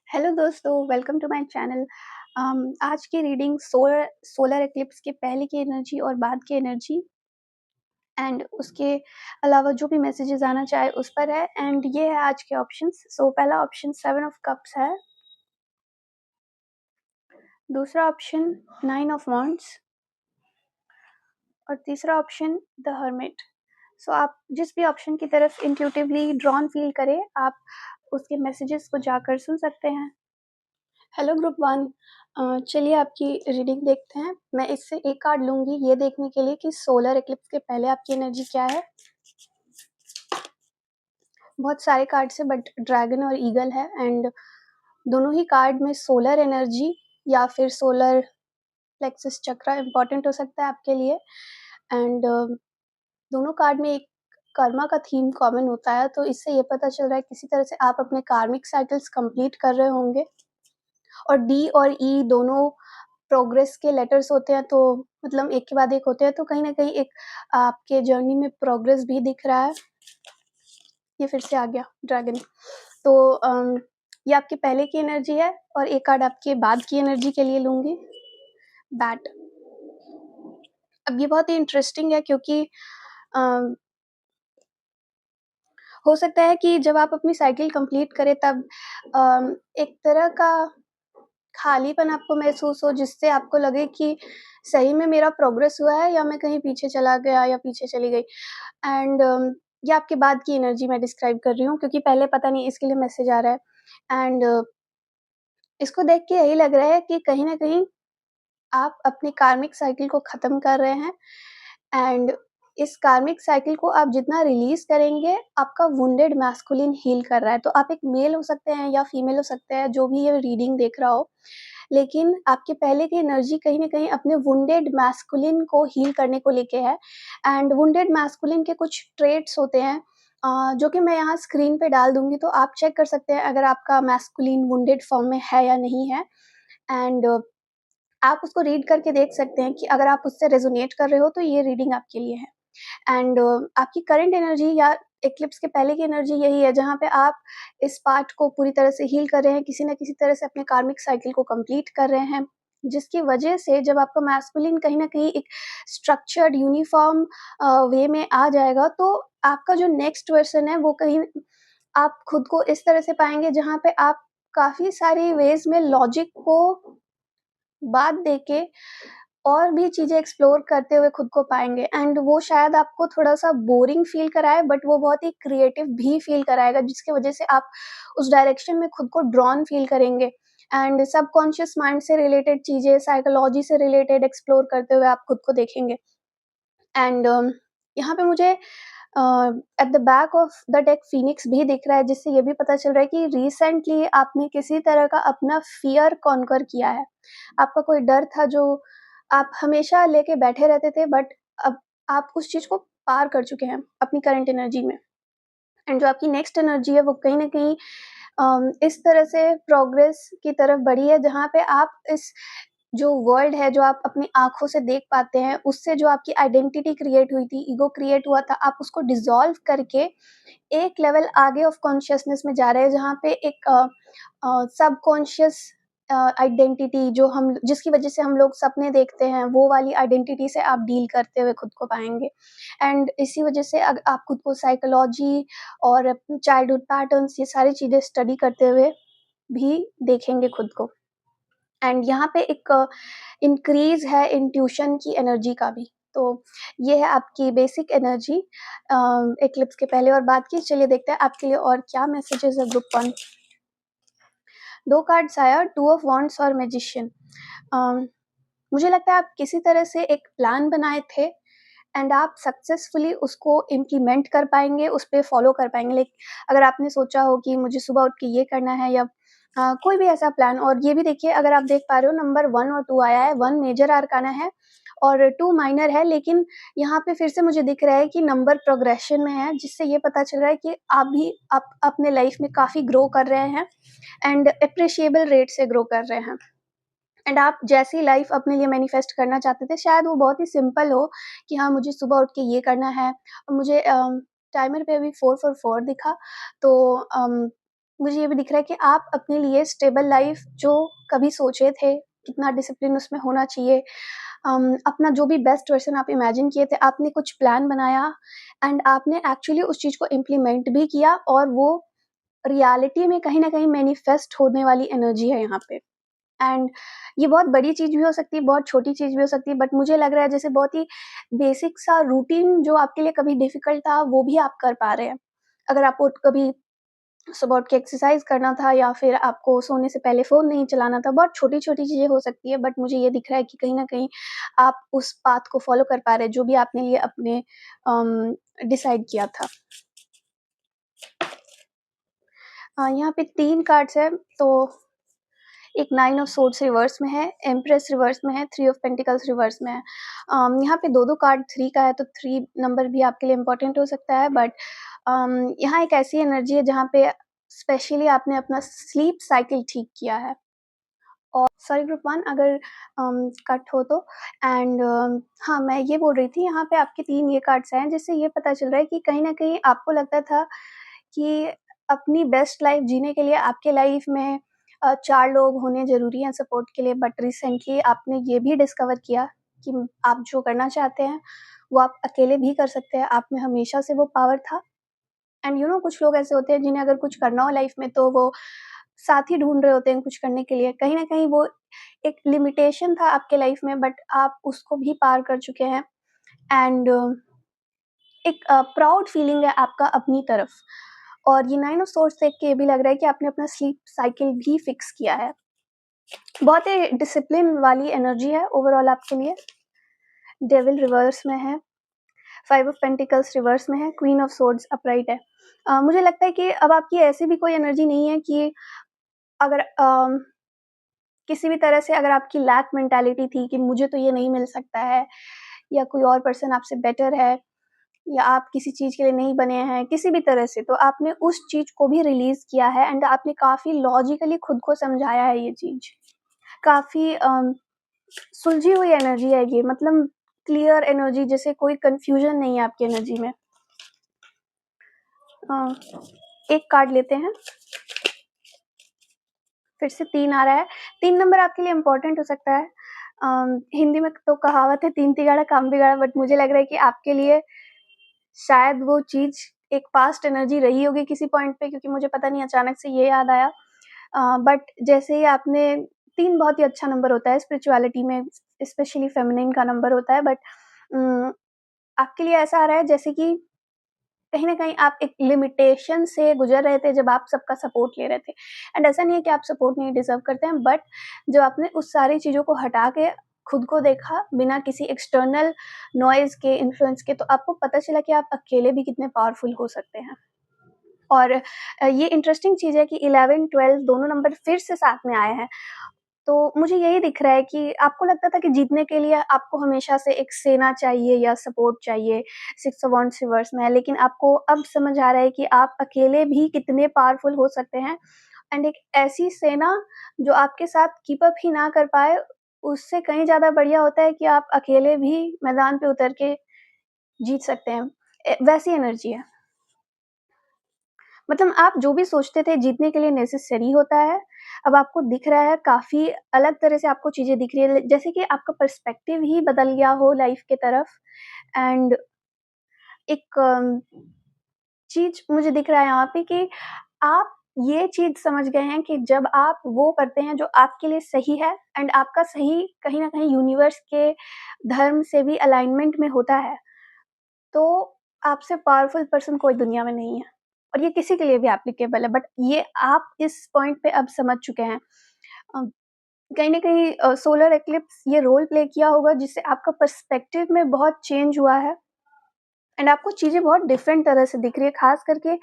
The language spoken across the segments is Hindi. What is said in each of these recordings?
हेलो दोस्तों, वेलकम टू माय चैनल। आज की रीडिंग सोलर एक्लिप्स के पहले की एनर्जी और बाद की एनर्जी एंड उसके अलावा जो भी मैसेजेस आना चाहे उस पर है। एंड ये है आज के ऑप्शंस। पहला ऑप्शन 7 ऑफ कप्स है, दूसरा ऑप्शन 9 ऑफ वॉन्ड्स और तीसरा ऑप्शन द हर्मिट। आप जिस भी ऑप्शन की तरफ इंट्यूटिवली ड्रॉन फील करें, आप उसके मैसेजेस को जाकर सुन सकते हैं। हेलो ग्रुप 1, चलिए आपकी रीडिंग देखते हैं। मैं इससे एक कार्ड लूँगी ये देखने के लिए कि सोलर एक्लिप्स के पहले आपकी एनर्जी क्या है। बहुत सारे कार्ड्स है बट ड्रैगन और ईगल है एंड दोनों ही कार्ड में सोलर एनर्जी या फिर सोलर प्लेक्सस चक्रा इम्पॉर्टेंट हो सकता है आपके लिए। एंड दोनों कार्ड में एक कर्मा का थीम कॉमन होता है, तो इससे ये पता चल रहा है किसी तरह से आप अपने कार्मिक साइकिल्स कंप्लीट कर रहे होंगे। और डी और ई दोनों प्रोग्रेस के लेटर्स होते हैं, तो मतलब एक के बाद एक होते हैं, तो कहीं ना कहीं एक आपके जर्नी में प्रोग्रेस भी दिख रहा है। ये फिर से आ गया ड्रैगन। तो ये आपके पहले की एनर्जी है और एक कार्ड आपके बाद की एनर्जी के लिए लूँगी, बैट। अब ये बहुत ही इंटरेस्टिंग है क्योंकि हो सकता है कि जब आप अपनी साइकिल कंप्लीट करें तब एक तरह का खालीपन आपको महसूस हो, जिससे आपको लगे कि सही में मेरा प्रोग्रेस हुआ है या मैं कहीं पीछे चला गया या पीछे चली गई। एंड ये आपके बाद की एनर्जी मैं डिस्क्राइब कर रही हूँ क्योंकि पहले पता नहीं इसके लिए मैसेज आ रहा है। एंड इसको देख के यही लग रहा है कि कहीं न कहीं आप अपनी कार्मिक साइकिल को ख़त्म कर रहे हैं एंड इस कार्मिक साइकिल को आप जितना रिलीज़ करेंगे, आपका वुंडेड मैस्कुलिन हील कर रहा है। तो आप एक मेल हो सकते हैं या फीमेल हो सकते हैं, जो भी ये रीडिंग देख रहा हो। लेकिन आपके पहले की एनर्जी कहीं न कहीं अपने वुंडेड मैस्कुलिन को हील करने को लेके है। एंड वुंडेड मैस्कुलिन के कुछ ट्रेट्स होते हैं जो कि मैं यहाँ स्क्रीन पे डाल दूँगी, तो आप चेक कर सकते हैं अगर आपका मैस्कुलिन वुंडेड फॉर्म में है या नहीं है। एंड आप उसको रीड करके देख सकते हैं कि अगर आप उससे रेज़ोनेट कर रहे हो, तो ये रीडिंग आपके लिए है। एंड आपकी करंट एनर्जी या एक्लिप्स के पहले की एनर्जी यही है, जहाँ पे आप इस पार्ट को पूरी तरह से हील कर रहे हैं, किसी न किसी तरह से अपने कार्मिक साइकिल को कंप्लीट कर रहे हैं, जिसकी वजह से जब आपका मैस्कुलिन कहीं न कहीं एक स्ट्रक्चर्ड यूनिफ़ॉर्म वे में आ जाएगा, तो आपका जो नेक्स्ट वर्ज़न है वो कहीं आप खुद को इस तरह से पाएँगे जहाँ पे आप काफ़ी सारी वेज़ में लॉजिक को बात देके और भी चीज़ें एक्सप्लोर करते हुए खुद को पाएँगे। एंड वो शायद आपको थोड़ा-सा बोरिंग फ़ील कराए, बट वो बहुत ही क्रिएटिव भी फ़ील कराएगा, जिसकी वज़ह से आप उस डायरेक्शन में खुद को ड्रॉन फ़ील करेंगे। एंड सबकॉन्शियस माइंड से रिलेटेड चीज़ें, साइकोलॉजी से रिलेटेड एक्सप्लोर करते हुए आप खुद को देखेंगे। एंड यहाँ पे मुझे at the back of the deck Phoenix भी दिख रहा है, जिससे ये भी पता चल रहा है कि रिसेंटली आपने किसी तरह का अपना फ़ियर कॉन्कर किया है। आपका कोई डर था जो आप हमेशा लेके बैठे रहते थे, बट अब आप उस चीज़ को पार कर चुके हैं अपनी करंट एनर्जी में। एंड जो आपकी नेक्स्ट एनर्जी है वो कहीं न कहीं इस तरह से प्रोग्रेस की तरफ बढ़ी है, जहाँ पे आप इस जो वर्ल्ड है, जो आप अपनी आँखों से देख पाते हैं, उससे जो आपकी आइडेंटिटी क्रिएट हुई थी, ईगो क्रिएट हुआ था, आप उसको डिसॉल्व करके एक लेवल आगे ऑफ कॉन्शियसनेस में जा रहे हैं, जहाँ पे एक सबकॉन्शियस आइडेंटिटी जो हम जिसकी वजह से हम लोग सपने देखते हैं, वो वाली आइडेंटिटी से आप डील करते हुए खुद को पाएँगे। एंड इसी वजह से आप खुद को साइकोलॉजी और चाइल्डहुड पैटर्न्स, ये सारी चीज़ें स्टडी करते हुए भी देखेंगे खुद को। एंड यहाँ पे एक इंक्रीज़ है इंट्यूशन की एनर्जी का भी। तो ये है आपकी बेसिक एनर्जी एक्लिप्स के पहले और बाद की। चलिए देखते हैं आपके लिए और क्या मैसेजेस है ग्रुप 1। 2 कार्ड्स आया, 2 ऑफ वॉन्ड्स और मैजिशियन। मुझे लगता है आप किसी तरह से एक प्लान बनाए थे एंड आप सक्सेसफुली उसको इम्प्लीमेंट कर पाएँगे, उस पे फ़ॉलो कर पाएँगे। लाइक अगर आपने सोचा हो कि मुझे सुबह उठ के ये करना है या कोई भी ऐसा प्लान। और ये भी देखिए, अगर आप देख पा रहे हो नंबर 1 और 2 आया है, 1 मेजर आर्काना है और 2 माइनर है, लेकिन यहाँ पे फिर से मुझे दिख रहा है कि नंबर प्रोग्रेशन में है, जिससे ये पता चल रहा है कि आप अपने लाइफ़ में काफ़ी ग्रो कर रहे हैं एंड एप्रिशिएबल रेट से ग्रो कर रहे हैं। एंड आप जैसी लाइफ अपने लिए मैनिफेस्ट करना चाहते थे, शायद वो बहुत ही सिंपल हो कि हाँ, मुझे सुबह उठ के ये करना है। और मुझे टाइमर पे अभी 444 दिखा, तो मुझे ये भी दिख रहा है कि आप अपने लिए स्टेबल लाइफ़ जो कभी सोचे थे, कितना डिसिप्लिन उसमें होना चाहिए, अपना जो भी बेस्ट वर्ज़न आप इमेजिन किए थे, आपने कुछ प्लान बनाया एंड आपने एक्चुअली उस चीज़ को इम्प्लीमेंट भी किया और वो रियलिटी में कहीं न कहीं मैनिफेस्ट होने वाली एनर्जी है यहाँ पे। एंड ये बहुत बड़ी चीज़ भी हो सकती है, बहुत छोटी चीज़ भी हो सकती है, बट मुझे लग रहा है जैसे बहुत ही बेसिक सा रूटीन जो आपके लिए कभी डिफ़िकल्ट था, वो भी आप कर पा रहे हैं। अगर आपको कभी सुबह उठ के एक्सरसाइज़ करना था या फिर आपको सोने से पहले फ़ोन नहीं चलाना था, बहुत छोटी-छोटी चीज़ें हो सकती है, बट मुझे ये दिख रहा है कि कहीं न कहीं आप उस पाथ को फ़ॉलो कर पा रहे हैं, जो भी आपने लिए अपने डिसाइड किया था। यहाँ पे 3 कार्ड्स हैं, तो एक 9 ऑफ सोर्ड्स रिवर्स में है, एम्प्रेस रिवर्स में है, 3 ऑफ पेंटिकल्स रिवर्स में है। यहाँ पे 2-2 कार्ड 3 का है, तो 3 नंबर भी आपके लिए इम्पोर्टेंट हो सकता है, बट यहाँ एक ऐसी एनर्जी है जहाँ पे स्पेशली आपने अपना स्लीप साइकिल ठीक किया है। और सॉरी ग्रुप 1 अगर कट हो तो एंड हाँ, मैं ये बोल रही थी यहाँ पे आपके 3 ये कार्ड्स आए हैं, जिससे ये पता चल रहा है कि कहीं न कहीं आपको लगता था कि अपनी बेस्ट लाइफ़ जीने के लिए आपके लाइफ़ में 4 लोग होने ज़रूरी हैं सपोर्ट के लिए, बट रिसेंटली आपने ये भी डिस्कवर किया कि आप जो करना चाहते हैं, वो आप अकेले भी कर सकते हैं। आप में हमेशा से वो पावर था एंड यू नो कुछ लोग ऐसे होते हैं जिन्हें अगर कुछ करना हो लाइफ़ में तो वो साथी ढूँढ रहे होते हैं कुछ करने के लिए। कहीं न कहीं वो एक लिमिटेशन था आपके लाइफ़ में, बट आप उसको भी पार कर चुके हैं एंड एक प्राउड फीलिंग है आपका अपनी तरफ। और ये 9 ऑफ सोर्ड्स देख के ये भी लग रहा है कि आपने अपना स्लीप साइकिल भी फिक्स किया है। बहुत ही डिसिप्लिन वाली एनर्जी है ओवरऑल आपके लिए। डेविल रिवर्स में है, 5 ऑफ पेंटिकल्स रिवर्स में है, क्वीन ऑफ सोर्ड्स अपराइट है। मुझे लगता है कि अब आपकी ऐसी भी कोई एनर्जी नहीं है कि अगर किसी भी तरह से अगर आपकी लैक मेंटालिटी थी कि मुझे तो ये नहीं मिल सकता है या कोई और पर्सन आपसे बेटर है या आप किसी चीज़ के लिए नहीं बने हैं, किसी भी तरह से, तो आपने उस चीज़ को भी रिलीज़ किया है एंड आपने काफ़ी लॉजिकली खुद को समझाया है ये चीज़। काफ़ी सुलझी हुई एनर्जी है ये, मतलब क्लियर एनर्जी, जैसे कोई कन्फ्यूज़न नहीं है आपकी एनर्जी में। अ, एक कार्ड लेते हैं, फिर से 3 आ रहा है। 3 नंबर आपके लिए इम्पोर्टेंट हो सकता है। हिंदी में तो कहावत है 3 तिगाड़ा काम बिगाड़ा, बट मुझे लग रहा है कि आपके लिए शायद वो चीज़ एक पास्ट एनर्जी रही होगी किसी पॉइंट पे, क्योंकि मुझे पता नहीं अचानक से ये याद आया। बट जैसे ही आपने 3 बहुत ही अच्छा नंबर होता है स्पिरिचुअलिटी में, स्पेशली फेमिनिन का नंबर होता है, बट उम, आपके लिए ऐसा आ रहा है जैसे कि कहीं न कहीं आप एक लिमिटेशन से गुज़र रहे थे जब आप सबका सपोर्ट ले रहे थे। एंड ऐसा नहीं है कि आप सपोर्ट नहीं डिज़र्व करते हैं, बट जब आपने उस सारी चीज़ों को हटा के खुद को देखा बिना किसी एक्सटर्नल नॉइज़ के, इन्फ्लुएंस के, तो आपको पता चला कि आप अकेले भी कितने पावरफुल हो सकते हैं। और ये इंटरेस्टिंग चीज़ है कि 11-12 दोनों नंबर फिर से साथ में आए हैं। तो मुझे यही दिख रहा है कि आपको लगता था कि जीतने के लिए आपको हमेशा से एक सेना चाहिए या सपोर्ट चाहिए, 6 ऑफ वांड्स रिवर्स में है, लेकिन आपको अब समझ आ रहा है कि आप अकेले भी कितने पावरफुल हो सकते हैं एंड एक ऐसी सेना जो आपके साथ कीप अप ही ना कर पाए, उससे कहीं ज़्यादा बढ़िया होता है कि आप अकेले भी मैदान पे उतर के जीत सकते हैं। वैसी एनर्जी है। मतलब आप जो भी सोचते थे जीतने के लिए नेसेसरी होता है, अब आपको दिख रहा है, काफ़ी अलग तरह से आपको चीज़ें दिख रही है, जैसे कि आपका पर्सपेक्टिव ही बदल गया हो लाइफ़ के तरफ। एंड एक चीज़ मुझे दिख रहा है यहाँ पे कि आप ये चीज़ समझ गए हैं कि जब आप वो करते हैं जो आपके लिए सही है एंड आपका सही कहीं न कहीं यूनिवर्स के धर्म से भी अलाइनमेंट में होता है, तो आपसे पावरफुल पर्सन कोई दुनिया में नहीं है। और ये किसी के लिए भी एप्लीकेबल है, बट ये आप इस पॉइंट पे अब समझ चुके हैं। अ, कहीं न कहीं सोलर एक्लिप्स ये रोल प्ले किया होगा जिससे आपका पर्सपेक्टिव में बहुत चेंज हुआ है एंड आपको चीज़ें बहुत डिफरेंट तरह से दिख रही है, ख़ास करके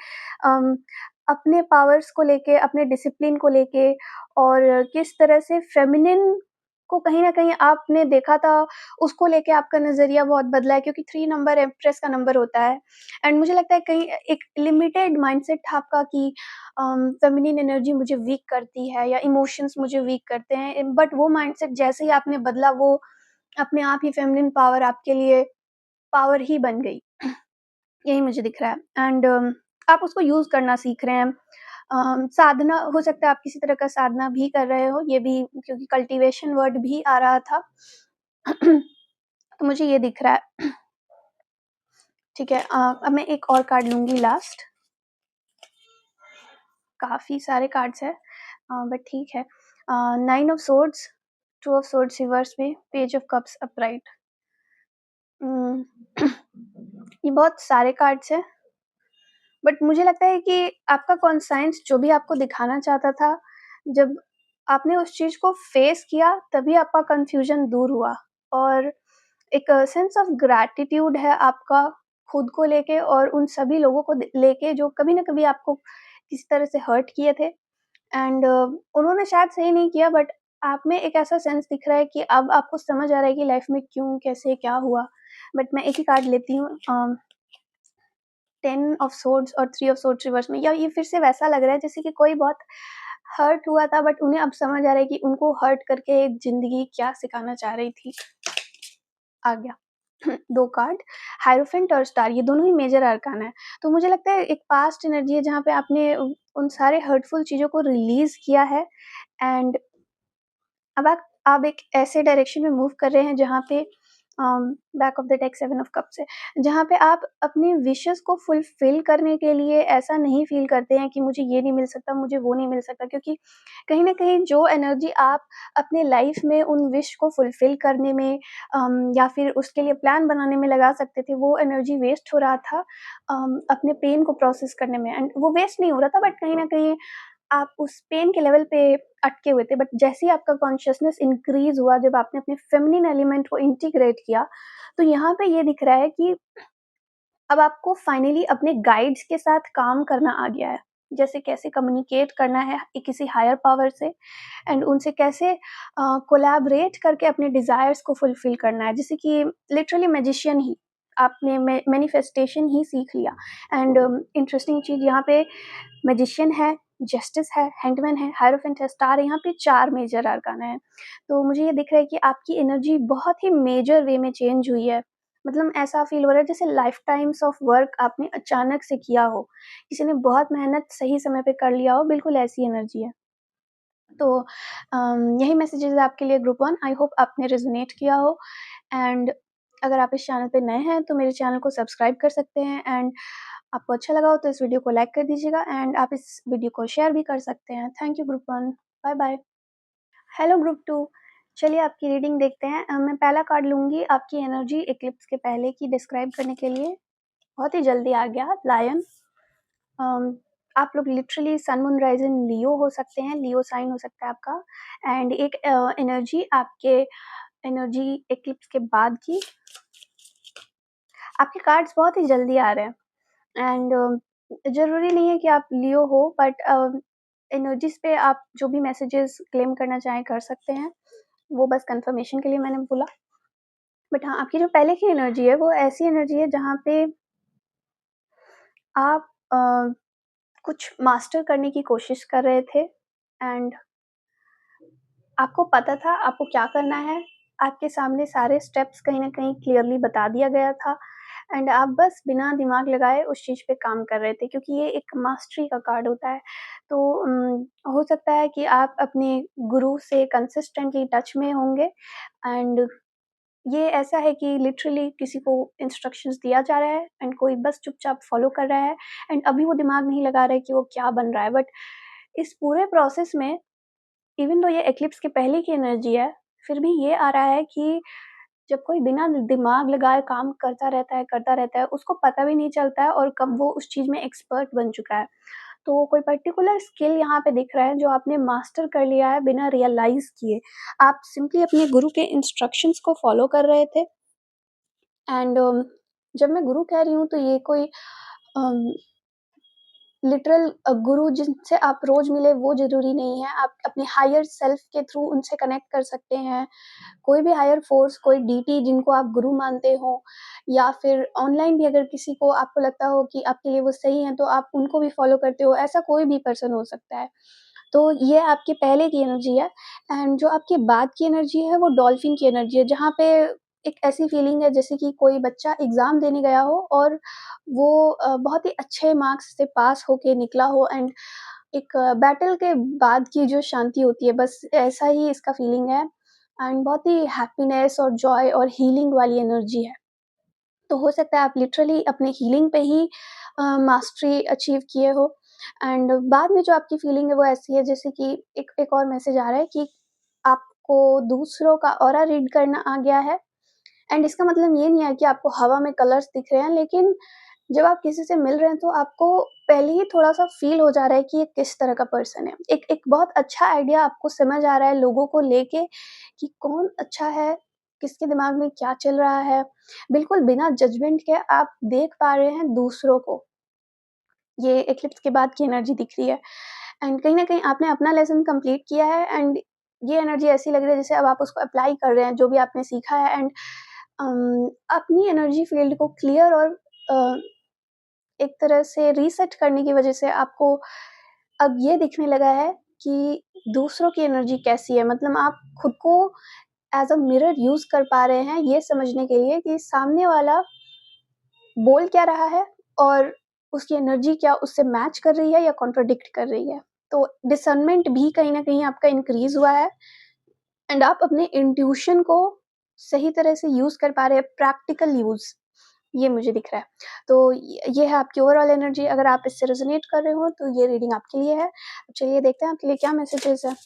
अपने पावर्स को लेके, अपने डिसिप्लिन को लेके और किस तरह से फेमिनिन को कहीं न कहीं आपने देखा था, उसको लेके आपका नज़रिया बहुत बदला है, क्योंकि 3 नंबर एम्प्रेस का नंबर होता है एंड मुझे लगता है कहीं एक लिमिटेड माइंडसेट था आपका कि फेमिनिन एनर्जी मुझे वीक करती है या इमोशंस मुझे वीक करते हैं, बट वो माइंडसेट जैसे ही आपने बदला, वो अपने आप ही फेमिनिन पावर आपके लिए पावर ही बन गई। यही मुझे दिख रहा है एंड आप उसको यूज़ करना सीख रहे हैं। साधना हो सकता है आप किसी तरह का साधना भी कर रहे हो, ये भी क्योंकि कल्टीवेशन वर्ड भी आ रहा था। तो मुझे ये दिख रहा है। ठीक है, अब मैं एक और कार्ड लूँगी लास्ट। काफ़ी सारे कार्ड्स हैं, बट ठीक है। 9 of swords, 2 of swords reverse में, पेज ऑफ कप्स अपराइट। ये बहुत सारे कार्ड्स हैं, बट मुझे लगता है कि आपका कॉन्साइंस जो भी आपको दिखाना चाहता था, जब आपने उस चीज़ को फेस किया तभी आपका कन्फ्यूजन दूर हुआ, और एक सेंस ऑफ ग्रैटिट्यूड है आपका खुद को लेके और उन सभी लोगों को लेके जो कभी ना कभी आपको किसी तरह से हर्ट किए थे, एंड उन्होंने शायद सही नहीं किया, बट आप में एक ऐसा सेंस दिख रहा है कि अब आपको समझ आ रहा है कि लाइफ में क्यों, कैसे, क्या हुआ। बट मैं एक ही कार्ड लेती हूँ, 10 ऑफ सोर्ड्स और 3 ऑफ सोर्ड्स रिवर्स में। या ये फिर से वैसा लग रहा है जैसे कि कोई बहुत हर्ट हुआ था, बट उन्हें अब समझ आ रहा है कि उनको हर्ट करके ज़िंदगी क्या सिखाना चाह रही थी। आ गया। 2 कार्ड, हायरोफेंट और स्टार, ये दोनों ही मेजर अरकान है। तो मुझे लगता है एक पास्ट एनर्जी है जहाँ पे आपने उन सारे हर्टफुल चीज़ों को रिलीज़ किया है, एंड अब आप एक ऐसे डायरेक्शन में मूव कर रहे हैं जहाँ पे back of the deck 7 of cups है, जहाँ पे आप अपने विशेस को फुलफ़िल करने के लिए ऐसा नहीं फ़ील करते हैं कि मुझे ये नहीं मिल सकता, मुझे वो नहीं मिल सकता, क्योंकि कहीं न कहीं जो एनर्जी आप अपने लाइफ़ में उन विश को फुलफ़िल करने में या फिर उसके लिए प्लान बनाने में लगा सकते थे, वो एनर्जी वेस्ट हो रहा था अपने पेन को प्रोसेस करने में, एंड वो वेस्ट नहीं हो रहा था, बट कहीं न कहीं आप उस पेन के लेवल पे अटके हुए थे। बट जैसे ही आपका कॉन्शियसनेस इंक्रीज़ हुआ, जब आपने अपने फेमिनिन एलिमेंट को इंटीग्रेट किया, तो यहाँ पे ये दिख रहा है कि अब आपको फाइनली अपने गाइड्स के साथ काम करना आ गया है। जैसे कैसे कम्युनिकेट करना है किसी हायर पावर से, एंड उनसे कैसे कोलैबोरेट करके अपने डिज़ायर्स को फुलफ़िल करना है। जैसे कि लिटरली मैजिशियन ही आपने मैनिफेस्टेशन ही सीख लिया, एंड इंटरेस्टिंग चीज़ यहाँ पे मैजिशियन है, जस्टिस है, हैंगमैन है, हायरोफेंट है, स्टार है, यहाँ पे 4 मेजर अरकाना है। तो मुझे ये दिख रहा है कि आपकी एनर्जी बहुत ही मेजर वे में चेंज हुई है। मतलब ऐसा फ़ील हो रहा है जैसे लाइफ़ टाइम्स ऑफ वर्क आपने अचानक से किया हो। किसी ने बहुत मेहनत सही समय पे कर लिया हो, बिल्कुल ऐसी एनर्जी है। तो यही मैसेजेज़ है आपके लिए ग्रुप 1। आई होप आपने रेज़ोनेट किया हो, एंड अगर आप इस चैनल पे नए हैं तो मेरे चैनल को सब्सक्राइब कर सकते हैं, एंड आपको अच्छा लगा हो तो इस वीडियो को लाइक कर दीजिएगा, एंड आप इस वीडियो को शेयर भी कर सकते हैं। Thank you group 1। Bye bye. Hello group 2। चलिए आपकी रीडिंग देखते हैं। मैं पहला कार्ड लूँगी आपकी एनर्जी इक्लिप्स के पहले की डिस्क्राइब करने के लिए। बहुत ही जल्दी आ गया लायन। आप लोग लिटरली सन मून राइजिंग लियो हो सकते हैं, लियो साइन हो सकता है आपका, एंड एक एनर्जी आपके एनर्जी इक्लिप्स के बाद की। आपके कार्ड्स बहुत ही जल्दी आ रहे हैं, एंड ज़रूरी नहीं है कि आप लियो हो, बट एनर्जीज़ पे आप जो भी मैसेजेस क्लेम करना चाहें कर सकते हैं। वो बस कंफर्मेशन के लिए मैंने बोला। बट हाँ, आपकी जो पहले की एनर्जी है वो ऐसी एनर्जी है जहाँ पे आप कुछ मास्टर करने की कोशिश कर रहे थे, एंड आपको पता था आपको क्या करना है। आपके सामने सारे स्टेप्स कहीं न कहीं क्लियरली बता दिया गया था, एंड आप बस बिना दिमाग लगाए उस चीज़ पे काम कर रहे थे, क्योंकि ये एक मास्टरी का कार्ड होता है। तो हो सकता है कि आप अपने गुरु से कंसिस्टेंटली टच में होंगे, एंड ये ऐसा है कि लिटरली किसी को इंस्ट्रक्शंस दिया जा रहा है एंड कोई बस चुपचाप फॉलो कर रहा है, एंड अभी वो दिमाग नहीं लगा रहा है कि वो क्या बन रहा है। बट इस पूरे प्रोसेस में, इवन दो ये एक्लिप्स के पहले की एनर्जी है, फिर भी ये आ रहा है कि जब कोई बिना दिमाग लगाए काम करता रहता है, उसको पता भी नहीं चलता है और कब वो उस चीज़ में एक्सपर्ट बन चुका है। तो कोई पर्टिकुलर स्किल यहाँ पे दिख रहा है जो आपने मास्टर कर लिया है बिना रियलाइज़ किए। आप सिंपली अपने गुरु के इंस्ट्रक्शंस को फॉलो कर रहे थे, एंड जब मैं गुरु कह रही हूँ तो ये कोई अम, लिटरल गुरु जिनसे आप रोज़ मिले वो ज़रूरी नहीं है। आप अपने हायर सेल्फ के थ्रू उनसे कनेक्ट कर सकते हैं। कोई भी हायर फ़ोर्स, कोई डीटी जिनको आप गुरु मानते हो, या फिर ऑनलाइन भी अगर किसी को आपको लगता हो कि आपके लिए वो सही हैं, तो आप उनको भी फ़ॉलो करते हो, ऐसा कोई भी पर्सन हो सकता है। तो ये आपके पहले की एनर्जी है, एंड जो आपके बाद की एनर्जी है वो डॉल्फिन की एनर्जी है, जहाँ पे एक ऐसी फीलिंग है जैसे कि कोई बच्चा एग्ज़ाम देने गया हो और वो बहुत ही अच्छे मार्क्स से पास होके निकला हो, एंड एक बैटल के बाद की जो शांति होती है, बस ऐसा ही इसका फीलिंग है एंड बहुत ही हैप्पीनेस और जॉय और हीलिंग वाली एनर्जी है। तो हो सकता है आप लिटरली अपने हीलिंग पे ही मास्टरी अचीव किए हो एंड बाद में जो आपकी फीलिंग है वो ऐसी है जैसे कि एक और मैसेज आ रहा है कि आपको दूसरों का ऑरा रीड करना आ गया है एंड इसका मतलब ये नहीं है कि आपको हवा में कलर्स दिख रहे हैं, लेकिन जब आप किसी से मिल रहे हैं तो आपको पहले ही थोड़ा-सा फ़ील हो जा रहा है कि ये किस तरह का पर्सन है। एक एक बहुत अच्छा आइडिया आपको समझ आ रहा है लोगों को लेके कि कौन अच्छा है, किसके दिमाग में क्या चल रहा है। बिल्कुल बिना जजमेंट के आप देख पा रहे हैं दूसरों को। ये एक्लिप्स के बाद की एनर्जी दिख रही है एंड कहीं न कहीं आपने अपना लेसन कंप्लीट किया है एंड ये एनर्जी ऐसी लग रही है जैसे अब आप उसको अप्लाई कर रहे हैं, जो भी आपने सीखा है एंड अपनी एनर्जी फील्ड को क्लियर और अ, एक तरह से रीसेट करने की वजह से आपको अब ये दिखने लगा है कि दूसरों की एनर्जी कैसी है। मतलब आप खुद को एज़ अ मिरर यूज़ कर पा रहे हैं ये समझने के लिए कि सामने वाला बोल क्या रहा है और उसकी एनर्जी क्या उससे मैच कर रही है या कॉन्ट्राडिक्ट कर रही है। तो डिसर्नमेंट भी कहीं न कहीं आपका इंक्रीज़ हुआ है एंड आप अपने इंट्यूशन को सही तरह से यूज़ कर पा रहे हैं, प्रैक्टिकल यूज़, ये मुझे दिख रहा है। तो ये है आपकी ओवरऑल एनर्जी, अगर आप इससे रेज़ोनेट कर रहे हो तो ये रीडिंग आपके लिए है। चलिए देखते हैं आपके लिए क्या मैसेजेज़ हैं।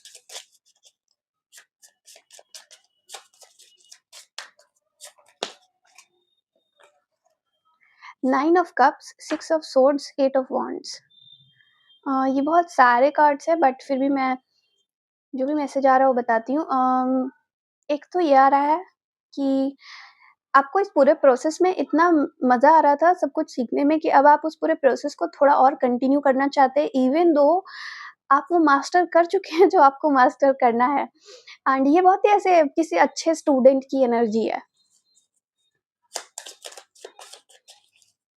9 of cups, 6 of swords, 8 of wands. ये बहुत सारे कार्ड्स हैं बट फिर भी मैं जो भी मैसेज आ रहा है वो बताती हूँ। एक तो ये आ रहा है कि आपको इस पूरे प्रोसेस में इतना मज़ा आ रहा था सब कुछ सीखने में कि अब आप उस पूरे प्रोसेस को थोड़ा और कंटिन्यू करना चाहते हैं, इवन दो आप वो मास्टर कर चुके हैं जो आपको मास्टर करना है एंड ये बहुत ही ऐसे किसी अच्छे स्टूडेंट की एनर्जी है।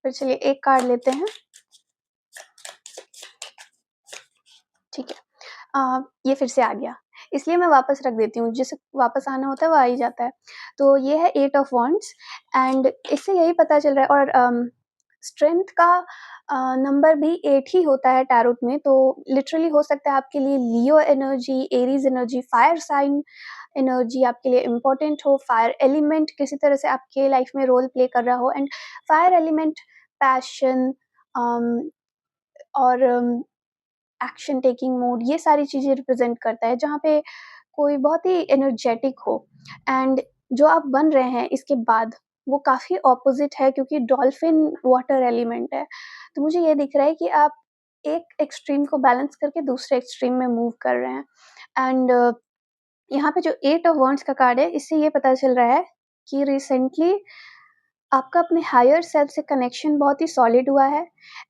फिर चलिए एक कार्ड लेते हैं। ठीक है। ये फिर से आ गया, इसलिए मैं वापस रख देती हूँ, जिसे वापस आना होता है वो आ ही जाता है। तो ये है 8 ऑफ वांड्स एंड इससे यही पता चल रहा है और स्ट्रेंथ का नंबर भी 8 ही होता है टैरोट में, तो लिटरली हो सकता है आपके लिए Leo energy, Aries energy, fire sign energy आपके लिए इम्पोर्टेंट हो, फायर एलिमेंट किसी तरह से आपके लाइफ में रोल प्ले कर रहा हो एंड फायर एलिमेंट पैशन और एक्शन टेकिंग मोड, ये सारी चीज़ें रिप्रेजेंट करता है जहाँ पे कोई बहुत ही एनर्जेटिक हो एंड जो आप बन रहे हैं इसके बाद वो काफ़ी ऑपोजिट है क्योंकि डॉल्फिन वाटर एलिमेंट है। तो मुझे ये दिख रहा है कि आप एक एक्सट्रीम को बैलेंस करके दूसरे एक्सट्रीम में मूव कर रहे हैं एंड यहाँ पे जो 8 ऑफ वांड्स का कार्ड है इससे ये पता चल रहा है कि रिसेंटली आपका अपने हायर सेल्फ से कनेक्शन बहुत ही सॉलिड हुआ है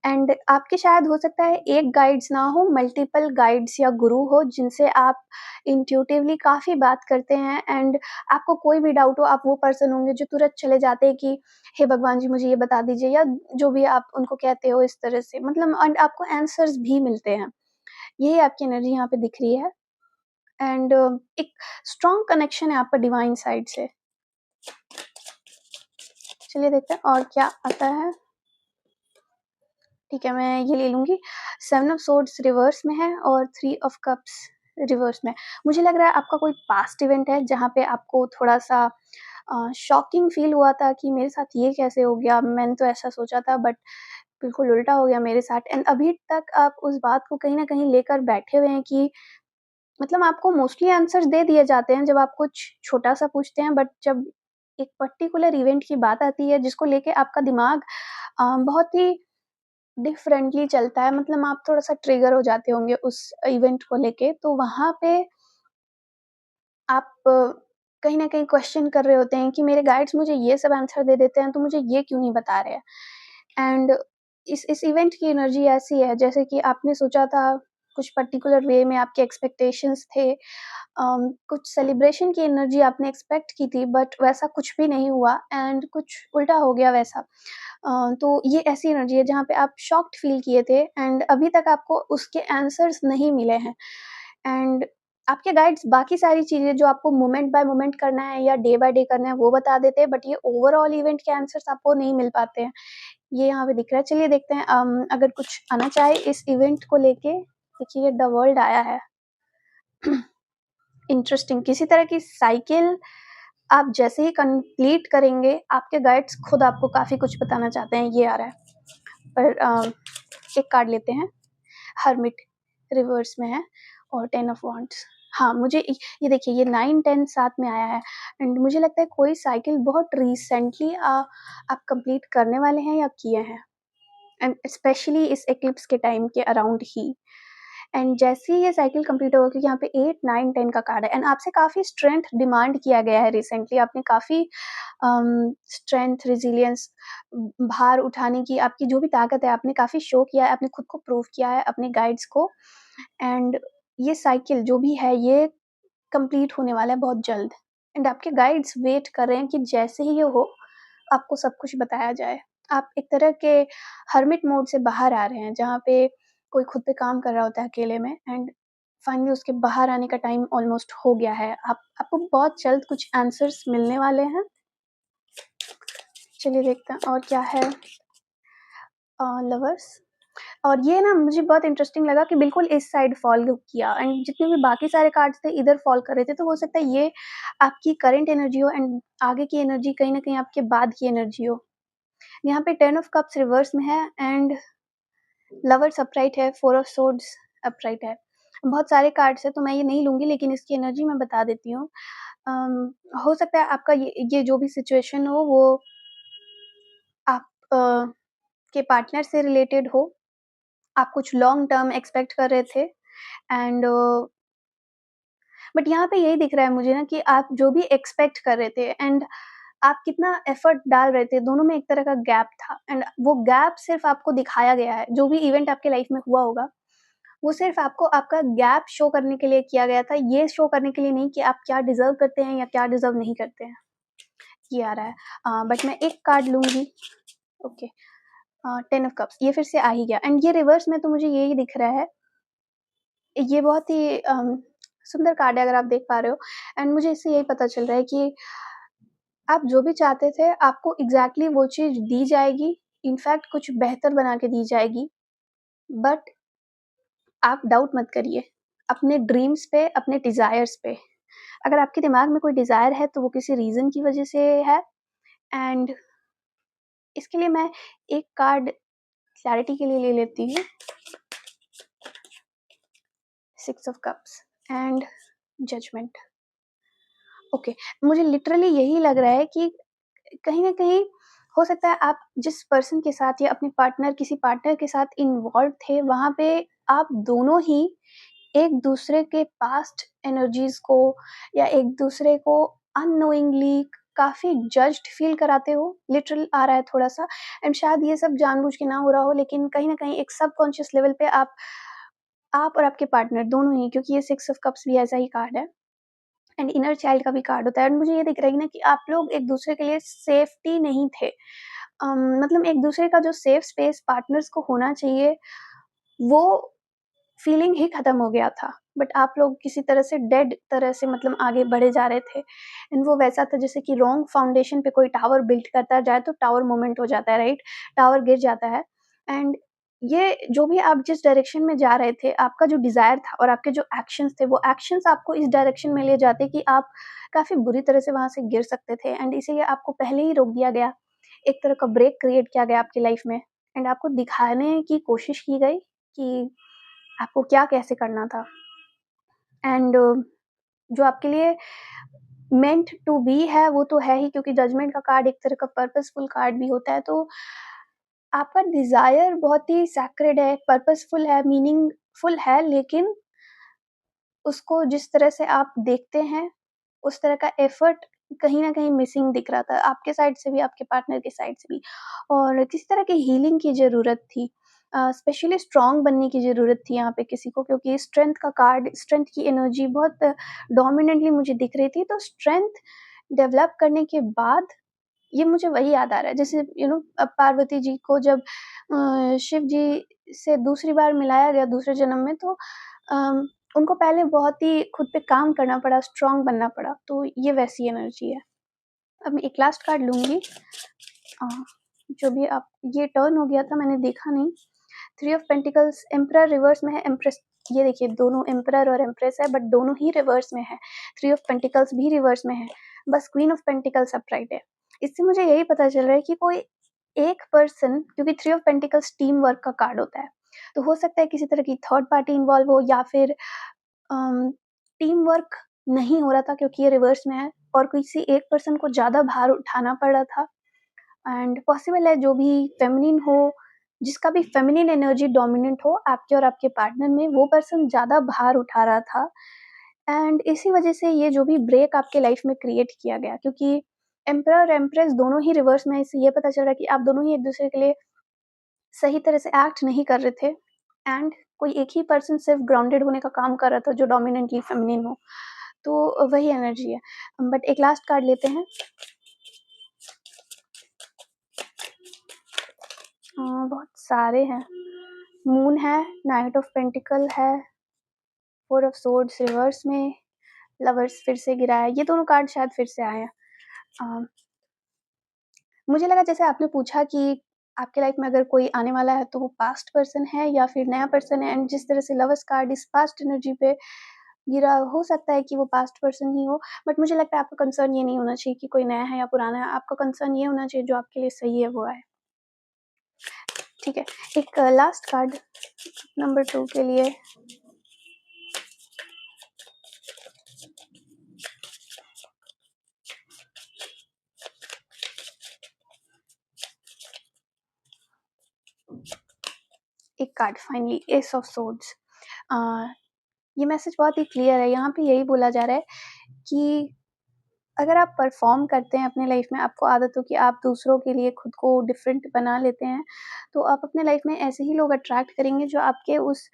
एंड आपके शायद हो सकता है एक गाइड्स ना हो, मल्टीपल गाइड्स या गुरु हो जिनसे आप इंट्यूटिवली काफ़ी बात करते हैं एंड आपको कोई भी डाउट हो आप वो पर्सन होंगे जो तुरंत चले जाते हैं कि हे भगवान जी मुझे ये बता दीजिए या जो भी आप उनको कहते हो इस तरह से, मतलब एंड आपको आंसर्स भी मिलते हैं। यही आपकी एनर्जी यहाँ पे दिख रही है एंड एक स्ट्रॉन्ग कनेक्शन है आपका डिवाइन साइड से। चलिए देखते हैं और क्या आता है। ठीक है, मैं ये ले लूँगी। 7 ऑफ सोर्ड्स रिवर्स में है और 3 ऑफ कप्स रिवर्स में। मुझे लग रहा है आपका कोई पास्ट इवेंट है जहाँ पे आपको थोड़ा-सा शॉकिंग फ़ील हुआ था कि मेरे साथ ये कैसे हो गया? मैंने तो ऐसा सोचा था बट बिल्कुल उल्टा हो गया मेरे साथ एंड अभी तक आप उस बात को कहीं न कहीं लेकर बैठे हुए हैं कि मतलब आपको मोस्टली आंसर्स दे दिए जाते हैं जब आप कुछ छोटा-सा पूछते हैं बट जब एक पर्टिकुलर इवेंट की बात आती है जिसको लेके आपका दिमाग बहुत ही डिफरेंटली चलता है, मतलब आप थोड़ा-सा ट्रिगर हो जाते होंगे उस इवेंट को लेके, तो वहाँ पे आप कहीं न कहीं क्वेश्चन कर रहे होते हैं कि मेरे गाइड्स मुझे ये सब आंसर दे देते हैं, तो मुझे ये क्यों नहीं बता रहे हैं? एंड इस इवेंट की एनर्जी ऐसी है जैसे कि आपने सोचा था कुछ पर्टिकुलर वे में आपके एक्सपेक्टेशंस थे, कुछ सेलिब्रेशन की एनर्जी आपने एक्सपेक्ट की थी बट वैसा कुछ भी नहीं हुआ एंड कुछ उल्टा हो गया वैसा। तो ये ऐसी एनर्जी है जहाँ पे आप शॉक्ड फ़ील किए थे एंड अभी तक आपको उसके आंसर्स नहीं मिले हैं एंड आपके गाइड्स बाकी सारी चीज़ें जो आपको मोमेंट बाय मोमेंट करना है या डे बाय डे करना है वो बता देते हैं बट ये ओवरऑल इवेंट के आंसर्स आपको नहीं मिल पाते हैं। ये यहाँ पे दिख रहा है। चलिए देखते हैं अगर कुछ आना चाहे इस इवेंट को लेके देखिए ये द वर्ल्ड आया है। इंटरेस्टिंग, किसी तरह की साइकिल आप जैसे ही कंप्लीट करेंगे, आपके गाइड्स खुद आपको काफ़ी कुछ बताना चाहते हैं, ये आ रहा है। पर एक कार्ड लेते हैं, हर्मिट रिवर्स में है और 10 ऑफ वांड्स। हाँ, मुझे ये देखिए ये 9, 10 साथ में आया है एंड मुझे लगता है कोई साइकिल बहुत रिसेंटली आप कंप्लीट करने वाले हैं या किए हैं एंड स्पेशली इस एक्लिप्स के टाइम के अराउंड ही। एंड जैसे ही ये साइकिल कंप्लीट होगा, क्योंकि यहाँ पे 8, 9, 10 का कार्ड है एंड आपसे काफ़ी स्ट्रेंथ डिमांड किया गया है रिसेंटली। आपने काफ़ी स्ट्रेंथ, रेजिलियंस, भार उठाने की आपकी जो भी ताकत है आपने काफ़ी शो किया है, आपने खुद को प्रूव किया है अपने गाइड्स को। एंड ये साइकिल जो भी है ये कंप्लीट होने वाला है बहुत जल्द एंड आपके गाइड्स वेट कर रहे हैं कि जैसे ही ये हो आपको सब कुछ बताया जाए। आप एक तरह के हर्मिट मोड से बाहर आ रहे हैं, जहाँ पे कोई खुद पे काम कर रहा होता है अकेले में एंड फाइनली उसके बाहर आने का टाइम ऑलमोस्ट हो गया है। आपको बहुत जल्द कुछ आंसर्स मिलने वाले हैं। चलिए देखते हैं और क्या है। लवर्स, और ये ना मुझे बहुत इंटरेस्टिंग लगा कि बिल्कुल इस साइड फॉल किया एंड जितने भी बाकी सारे कार्ड्स थे इधर फॉल कर रहे थे, तो हो सकता है ये आपकी करंट एनर्जी हो एंड आगे की एनर्जी कहीं ना कहीं आपके बाद की एनर्जी हो। यहाँ पे 10 ऑफ कप्स रिवर्स में है एंड लवर्स अपराइट है, 4 ऑफ सोर्ड्स अपराइट है। बहुत सारे कार्ड्स है तो मैं ये नहीं लूंगी, लेकिन इसकी एनर्जी मैं बता देती हूँ। हो सकता है आपका ये जो भी सिचुएशन हो वो आप के पार्टनर से रिलेटेड हो। आप कुछ लॉन्ग टर्म एक्सपेक्ट कर रहे थे एंड बट यहाँ पे यही दिख रहा है मुझे ना कि आप जो भी एक्सपेक्ट कर रहे थे एंड आप कितना एफर्ट डाल रहे थे, दोनों में एक तरह का गैप था एंड वो गैप सिर्फ आपको दिखाया गया है। जो भी इवेंट आपके लाइफ में हुआ होगा वो सिर्फ आपको आपका गैप शो करने के लिए किया गया था, ये शो करने के लिए नहीं कि आप क्या डिजर्व करते हैं या क्या डिजर्व नहीं करते हैं। ये आ रहा है बट मैं एक कार्ड लूंगी। ओके, 10 ऑफ कप्स ये फिर से आ ही गया एंड ये रिवर्स में तो मुझे यही दिख रहा है। ये बहुत ही सुंदर कार्ड है अगर आप देख पा रहे हो एंड मुझे इससे यही पता चल रहा है कि आप जो भी चाहते थे आपको एग्जैक्टली वो चीज़ दी जाएगी, इनफैक्ट कुछ बेहतर बना के दी जाएगी। बट आप डाउट मत करिए अपने ड्रीम्स पे, अपने डिज़ायर्स पे। अगर आपके दिमाग में कोई डिज़ायर है तो वो किसी रीज़न की वजह से है एंड इसके लिए मैं एक कार्ड क्लैरिटी के लिए ले लेती हूँ। 6 of cups and judgement. Okay, मुझे लिटरली यही लग रहा है कि कहीं न कहीं हो सकता है आप जिस पर्सन के साथ या अपने पार्टनर किसी पार्टनर के साथ इन्वॉल्व थे, वहाँ पे आप दोनों ही एक-दूसरे के पास्ट एनर्जीज़ को या एक-दूसरे को अननोइंगली काफ़ी जज्ड फ़ील कराते हो। लिटरल आ रहा है थोड़ा-सा एंड शायद ये सब जानबूझ के ना हो रहा हो, लेकिन कहीं न कहीं एक सबकॉन्शियस लेवल पे आप और आपके पार्टनर दोनों ही, क्योंकि ये 6 ऑफ कप्स भी ऐसा ही कार्ड है एंड इनर चाइल्ड का भी कार्ड होता है एंड मुझे ये दिख रहा है ना कि आप लोग एक-दूसरे के लिए सेफ्टी नहीं थे। मतलब एक-दूसरे का जो सेफ स्पेस पार्टनर्स को होना चाहिए, वो फीलिंग ही खत्म हो गया था। बट आप लोग किसी तरह से डेड तरह से मतलब आगे बढ़े जा रहे थे एंड वो वैसा था जैसे कि रॉन्ग फाउंडेशन पे कोई टावर बिल्ड करता जाए तो टावर मोमेंट हो जाता है, राइट? टावर गिर जाता है एंड ये जो भी आप जिस डायरेक्शन में जा रहे थे, आपका जो डिज़ायर था और आपके जो एक्शंस थे, वो एक्शंस आपको इस डायरेक्शन में ले जाते कि आप काफ़ी बुरी तरह से वहाँ से गिर सकते थे एंड इसीलिए आपको पहले ही रोक दिया गया। एक तरह का ब्रेक क्रिएट किया गया आपकी लाइफ में एंड आपको दिखाने की कोशिश की गई कि आपको क्या कैसे करना था एंड जो आपके लिए मेंट टू बी है वो तो है ही, क्योंकि जजमेंट का कार्ड एक तरह का पर्पसफुल कार्ड भी होता है। तो आपका डिज़ायर बहुत ही सैक्रेड है, पर्पसफुल है, मीनिंगफुल है, लेकिन उसको जिस तरह से आप देखते हैं, उस तरह का एफर्ट कहीं न कहीं मिसिंग दिख रहा था, आपके साइड से भी, आपके पार्टनर की साइड से भी और किसी तरह की हीलिंग की ज़रूरत थी। स्पेशली स्ट्रॉन्ग बनने की ज़रूरत थी यहाँ पे किसी को, क्योंकि स्ट्रेंथ का कार्ड, स्ट्रेंथ की एनर्जी बहुत डोमिनेंटली मुझे दिख रही थी। तो स्ट्रेंथ डेवलप करने के बाद ये मुझे वही याद आ रहा है, जैसे पार्वती जी को जब शिव जी से दूसरी बार मिलाया गया दूसरे जन्म में, तो उनको पहले बहुत ही खुद पे काम करना पड़ा, स्ट्रॉन्ग बनना पड़ा, तो ये वैसी एनर्जी है। अब मैं एक लास्ट कार्ड लूँगी। अ, जो भी आप ये टर्न हो गया था मैंने देखा नहीं। 3 ऑफ पेंटिकल्स, एम्परर रिवर्स में है, एम्प्रेस ये देखिए दोनों एम्परर और एम्प्रेस है, बट दोनों ही रिवर्स में है। 3 ऑफ पेंटिकल्स भी रिवर्स में है, बस क्वीन ऑफ पेंटिकल्स अपराइट है। इससे मुझे यही पता चल रहा है कि कोई एक पर्सन, क्योंकि 3 ऑफ पेंटिकल्स टीम वर्क का कार्ड होता है, तो हो सकता है किसी तरह की थर्ड पार्टी इन्वॉल्व हो, या फिर टीम वर्क नहीं हो रहा था क्योंकि ये रिवर्स में है और किसी एक पर्सन को ज़्यादा भार उठाना पड़ रहा था। एंड पॉसिबल है जो भी फेमिनिन हो, जिसका भी फेमिनिन एनर्जी डोमिनेंट हो आपके और आपके पार्टनर में, वो पर्सन ज़्यादा भार उठा रहा था। एंड इसी वजह से ये जो भी ब्रेक आपके लाइफ में क्रिएट किया गया, क्योंकि एम्परर और एम्प्रेस दोनों ही रिवर्स में है, इससे ये पता चल रहा है कि आप दोनों ही एक दूसरे के लिए सही तरह से एक्ट नहीं कर रहे थे। एंड कोई एक ही पर्सन सिर्फ ग्राउंडेड होने का काम कर रहा था जो डोमिनेंटली फेमिनिन हो, तो वही एनर्जी है। बट एक लास्ट कार्ड लेते हैं। बहुत सारे हैं। मून है, नाइट ऑफ पेंटिकल है, 4 ऑफ सोर्ड्स रिवर्स में, लवर्स फिर से गिरा है। ये दोनों कार्ड शायद फिर से आए हैं। मुझे लगा जैसे आपने पूछा कि आपके लाइफ में अगर कोई आने वाला है तो वो पास्ट पर्सन है या फिर नया पर्सन है, एंड जिस तरह से लवर्स कार्ड इस पास्ट एनर्जी पे गिरा, हो सकता है कि वो पास्ट पर्सन ही हो। बट मुझे लगता है आपका कंसर्न ये नहीं होना चाहिए कि कोई नया है या पुराना है, आपका कंसर्न ये होना चाहिए जो आपके लिए सही है वो आए। ठीक है, एक लास्ट कार्ड नंबर 2 के लिए। एक card finally, S of swords. ये मैसेज बहुत ही क्लियर है। यहाँ पे यही बोला जा रहा है कि अगर आप परफॉर्म करते हैं अपने लाइफ में, आपको आदत हो कि आप दूसरों के लिए खुद को डिफरेंट बना लेते हैं, तो आप अपने लाइफ में ऐसे ही लोग अट्रैक्ट करेंगे जो आपके उस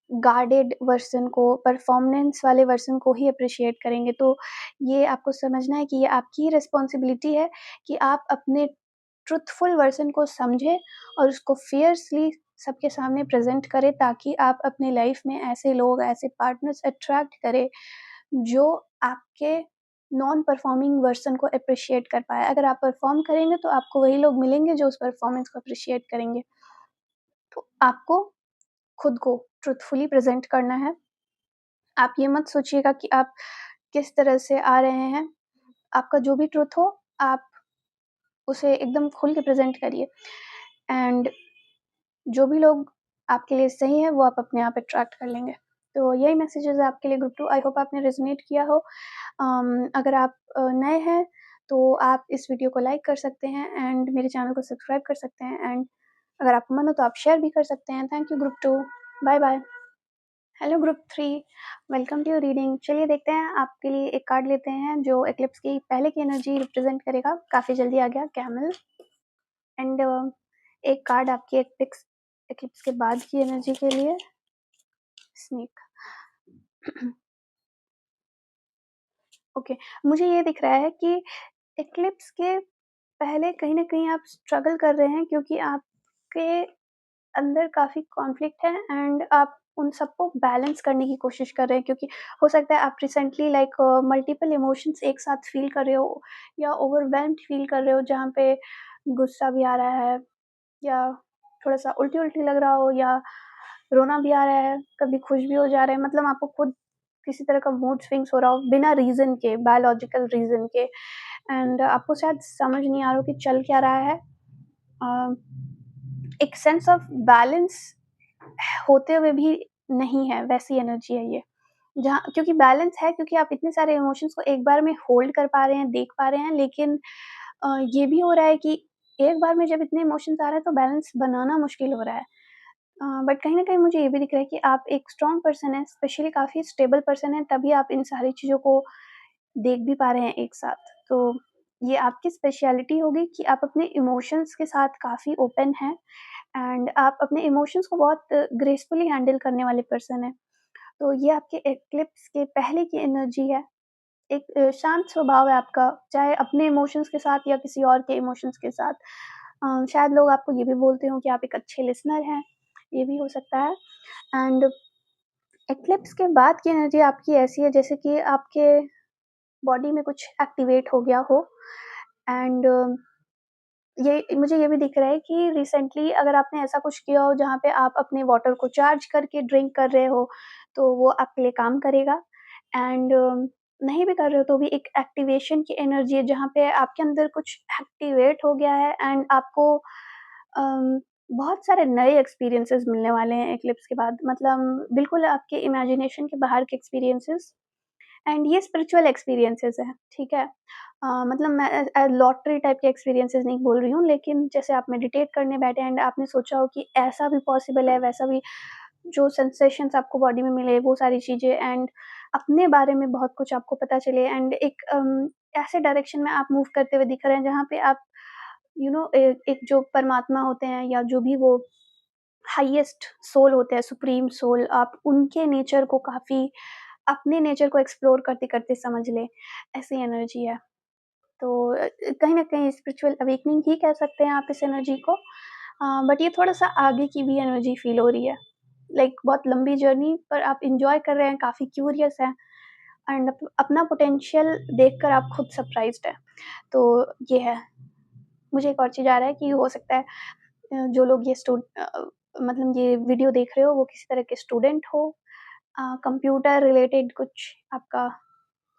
गार्डेड वर्सन को, परफॉर्मेंस वाले वर्सन को ही अप्रिशिएट करेंगे। तो ये आपको समझना है कि ये आपकी ही रिस्पॉन्सिबिलिटी है कि आप अपने ट्रुथफुल वर्सन को समझें और उसको फियर्सली सबके सामने प्रेजेंट करें, ताकि आप अपने लाइफ में ऐसे लोग, ऐसे पार्टनर्स अट्रैक्ट करें जो आपके नॉन परफॉर्मिंग वर्सन को अप्रिशिएट कर पाए। अगर आप परफॉर्म करेंगे तो आपको वही लोग मिलेंगे जो उस परफॉर्मेंस को अप्रिशिएट करेंगे। तो आपको खुद को ट्रुथफुली प्रेजेंट करना है। आप ये मत सोचिएगा कि आप किस तरह से आ रहे हैं। आपका जो भी ट्रुथ हो, आप उसे एकदम खुल के प्रेजेंट करिए, एंड जो भी लोग आपके लिए सही है वो आप अपने आप अट्रैक्ट कर लेंगे। तो यही मैसेजेस है आपके लिए ग्रुप 2। आई होप आपने रेजोनेट किया हो। अगर आप नए हैं तो आप इस वीडियो को लाइक कर सकते हैं एंड मेरे चैनल को सब्सक्राइब कर सकते हैं, एंड अगर आपको मन हो तो आप शेयर भी कर सकते हैं। Thank you group 2। Bye bye. Hello group 3, welcome to your reading. चलिए देखते हैं, आपके लिए एक कार्ड लेते हैं जो एक्लिप्स की पहले की एनर्जी रिप्रेजेंट करेगा। काफ़ी जल्दी आ गया कैमल। एंड एक कार्ड आपकी एक्लिप्स के बाद की एनर्जी के लिए, स्नेक। ओके, मुझे ये दिख रहा है कि एक्लिप्स के पहले कहीं न कहीं आप स्ट्रगल कर रहे हैं, क्योंकि आपके अंदर काफ़ी कॉन्फ्लिक्ट है एंड आप उन सबको बैलेंस करने की कोशिश कर रहे हैं, क्योंकि हो सकता है आप रिसेंटली लाइक मल्टीपल इमोशंस एक साथ फील कर रहे हो, या ओवरवेल्म्ड फील कर रहे हो, जहाँ पे गुस्सा भी आ रहा है, या थोड़ा-सा उल्टी-उल्टी लग रहा हो, या रोना भी आ रहा है, कभी खुश भी हो जा रहे हैं। मतलब आपको खुद किसी तरह का मूड स्विंग्स हो रहा हो बिना रीज़न के, बायोलॉजिकल रीज़न के, एंड आपको शायद समझ नहीं आ रहा हो कि चल क्या रहा है। अ, एक सेंस ऑफ बैलेंस होते हुए भी नहीं है, वैसी एनर्जी है ये। जहाँ, क्योंकि बैलेंस है, क्योंकि आप इतने सारे इमोशंस को एक बार में होल्ड कर पा रहे हैं, देख पा रहे हैं, लेकिन ये भी हो रहा है कि एक बार में जब इतने इमोशंस आ रहे हैं तो बैलेंस बनाना मुश्किल हो रहा है। बट कहीं न कहीं मुझे ये भी दिख रहा है कि आप एक स्ट्रॉन्ग पर्सन हैं, स्पेशली काफ़ी स्टेबल पर्सन हैं, तभी आप इन सारी चीज़ों को देख भी पा रहे हैं एक साथ। तो ये आपकी स्पेशलिटी होगी कि आप अपने इमोशंस के साथ काफ़ी ओपन हैं, एंड आप अपने इमोशंस को बहुत ग्रेसफुली हैंडल करने वाले पर्सन हैं। तो ये आपके एक्लिप्स के पहले की एनर्जी है। एक शांत स्वभाव है आपका, चाहे अपने इमोशंस के साथ या किसी और के इमोशंस के साथ। शायद लोग आपको ये भी बोलते हों कि आप एक अच्छे लिसनर हैं, ये भी हो सकता है। एंड एक्लिप्स के बाद की एनर्जी आपकी ऐसी है जैसे कि आपके बॉडी में कुछ एक्टिवेट हो गया हो, एंड ये मुझे ये भी दिख रहा है कि रिसेंटली अगर आपने ऐसा कुछ किया हो जहाँ पे आप अपने वाटर को चार्ज करके ड्रिंक कर रहे हो, तो वो आपके लिए काम करेगा। एंड नहीं भी कर रहे हो तो भी एक एक्टिवेशन की एनर्जी है जहाँ पे आपके अंदर कुछ एक्टिवेट हो गया है एंड आपको बहुत सारे नए एक्सपीरियंसेस मिलने वाले हैं इक्लिप्स के बाद। मतलब बिल्कुल आपके इमेजिनेशन के बाहर के एक्सपीरियंसेस एंड ये स्पिरिचुअल एक्सपीरियंसेस हैं, ठीक है? मतलब मैं लॉटरी टाइप के एक्सपीरियंसेस नहीं बोल रही हूँ, लेकिन जैसे आप मेडिटेट करने बैठे एंड आपने सोचा हो कि ऐसा भी पॉसिबल है, वैसा भी, जो सेंसेशंस आपको बॉडी में मिले, वो सारी चीज़ें एंड अपने बारे में बहुत कुछ आपको पता चले एंड एक ऐसे डायरेक्शन में आप मूव करते हुए दिख रहे हैं, जहाँ पे आप एक जो परमात्मा होते हैं या जो भी वो हाईएस्ट सोल होते हैं, सुप्रीम सोल, आप उनके नेचर को काफ़ी अपने नेचर को एक्सप्लोर करते-करते समझ लें, ऐसी एनर्जी है। तो कहीं न कहीं स्पिरिचुअल अवेकनिंग ही कह सकते हैं आप इस एनर्जी को। बट ये थोड़ा-सा आगे की भी एनर्जी फ़ील हो रही है। लाइक बहुत लंबी जर्नी पर आप एन्जॉय कर रहे हैं, काफ़ी क्यूरियस हैं एंड अपना पोटेंशियल देखकर आप खुद सरप्राइज़्ड हैं। तो ये है। मुझे एक और चीज़ आ रहा है कि हो सकता है जो लोग मतलब ये वीडियो देख रहे हो, वो किसी तरह के स्टूडेंट हो, कंप्यूटर रिलेटेड कुछ आपका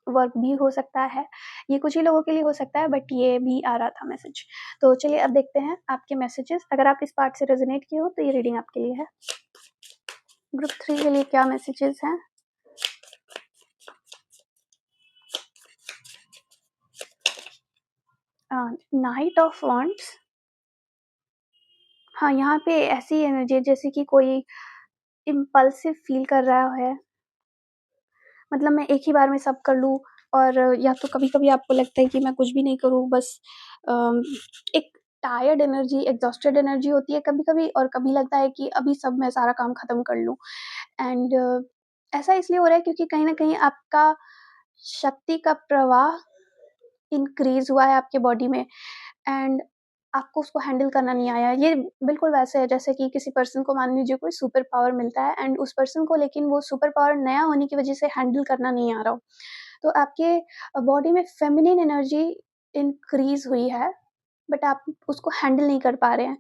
वर्क भी हो सकता है। ये कुछ ही लोगों के लिए हो सकता है, बट ये भी आ रहा था मैसेज। तो चलिए अब देखते हैं आपके मैसेजेस। अगर आप इस पार्ट से रेज़ोनेट किए हो तो ये रीडिंग आपके लिए है। ग्रुप 3 के लिए क्या मैसेजेस हैं? Night of wands. हाँ, यहाँ पे ऐसी एनर्जी है जैसे कि कोई इम्पल्सिव फ़ील कर रहा है। मतलब मैं एक ही बार में सब कर लूँ, और या तो कभी-कभी आपको लगता है कि मैं कुछ भी नहीं करूँ, बस एक टायर्ड एनर्जी, एग्ज़ॉस्टेड एनर्जी होती है कभी-कभी, और कभी लगता है कि अभी सब मैं सारा काम ख़त्म कर लूँ। एंड ऐसा इसलिए हो रहा है क्योंकि कहीं न कहीं आपका शक्ति का प्रवाह इंक्रीज़ हुआ है आपके बॉडी में एंड आपको उसको हैंडल करना नहीं आया। ये बिल्कुल वैसे है जैसे कि किसी पर्सन को मान लीजिए कोई सुपर पावर मिलता है एंड उस पर्सन को लेकिन वो सुपर पावर नया होने की वज़ह से हैंडल करना नहीं आ रहा हो। तो आपके बॉडी में फेमिनिन एनर्जी इंक्रीज़ हुई है, बट आप उसको हैंडल नहीं कर पा रहे हैं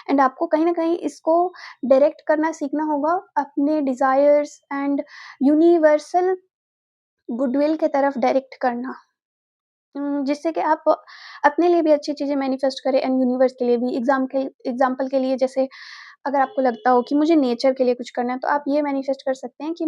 एंड आपको कहीं न कहीं इसको डायरेक्ट करना सीखना होगा अपने डिज़ायर्स एंड यूनिवर्सल गुडविल की तरफ डायरेक्ट करना। जिससे कि आप अपने लिए भी अच्छी चीज़ें मैनिफेस्ट करें एंड यूनिवर्स के लिए भी। एग्ज़ाम्पल के लिए, जैसे अगर आपको लगता हो कि मुझे नेचर के लिए कुछ करना है, तो आप ये मैनिफेस्ट कर सकते हैं कि